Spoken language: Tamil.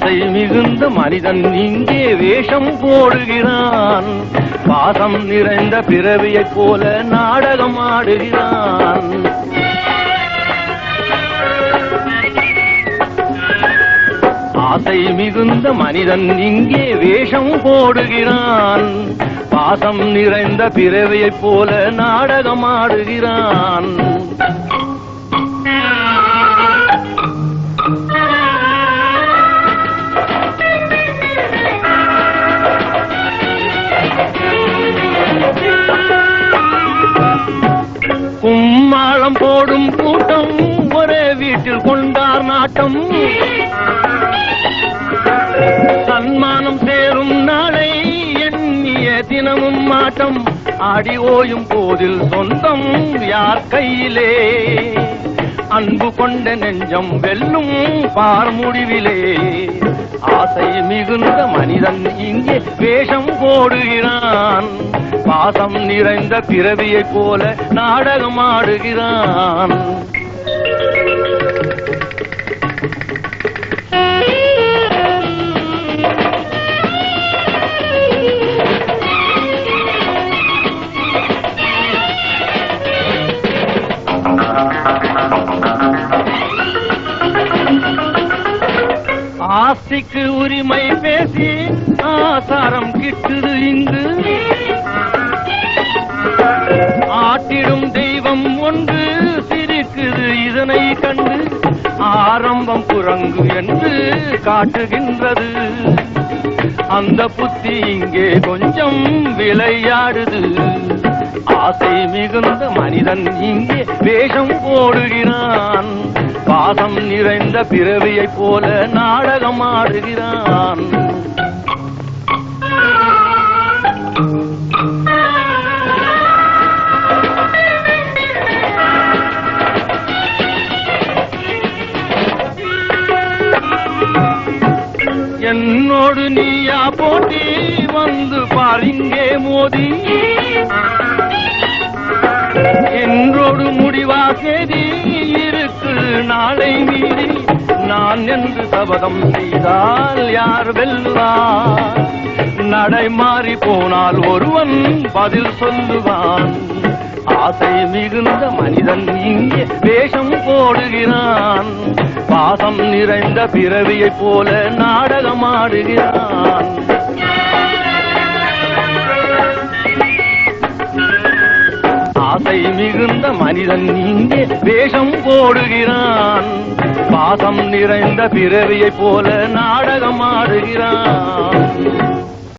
ஆசை மிகுந்த மனிதன் இங்கே வேஷம் போடுகிறான். பாசம் நிறைந்த பிறவியைப் போல நாடகம் ஆடுகிறான். ஆசை மிகுந்த மனிதன் இங்கே வேஷம் போடுகிறான். பாசம் நிறைந்த பிறவியைப் போல நாடகம் ஆடுகிறான். கும்மாளம் போடும் கூட்டம் ஒரே வீட்டில் கொண்டார் நாட்டம். சன்மானம் சேரும் நாளை எண்ணிய தினமும் மாட்டம். ஆடி ஓயும் போதில் சொந்தம் யார் கையிலே? அன்பு கொண்ட நெஞ்சம் வெல்லும் பார் முடிவிலே. ஆசை மிகுந்த மனிதன் இங்கே வேஷம் போடுகிறான். பாசம் நிறைந்த பிறவியைப் போல நாடகம் ஆடுகிறான். ஆசைக்கு உரிமை பேசி ஆசாரம் கிட்டுது இங்கு. ஆட்டிடும் தெய்வம் ஒன்று சிரிக்குது இதனை கண்டு. ஆரம்பம் குரங்கு என்று காட்டுகின்றது. அந்த புத்தி இங்கே கொஞ்சம் விளையாடுது. ஆசை மிகுந்த மனிதன் இங்கே வேஷம் போடுகிறான். பாசம் நிறைந்த பிறவியைப் போல நாடகம் ஆடுகிறான். என்னோடு நீயா போட்டி வந்து பாருங்கே மோதி. என்றோடு முடிவா சேதி இருக்கு நாளை மீறி. நான் என்று சபதம் செய்தால் யார் வெல்லுவார்? நடை மாறி போனால் ஒருவன் பதில் சொல்லுவான். ஆசை மிகுந்த மனிதன் இங்கே வேஷம் போடுகிறான். பாசம் நிறைந்த பிறவியைப் போல நாடகம் ஆடுகிறான். ஆசை மிகுந்த மனிதன் இங்கே வேஷம் போடுகிறான். பாசம் நிறைந்த பிறவியைப் போல நாடகம் ஆடுகிறான்.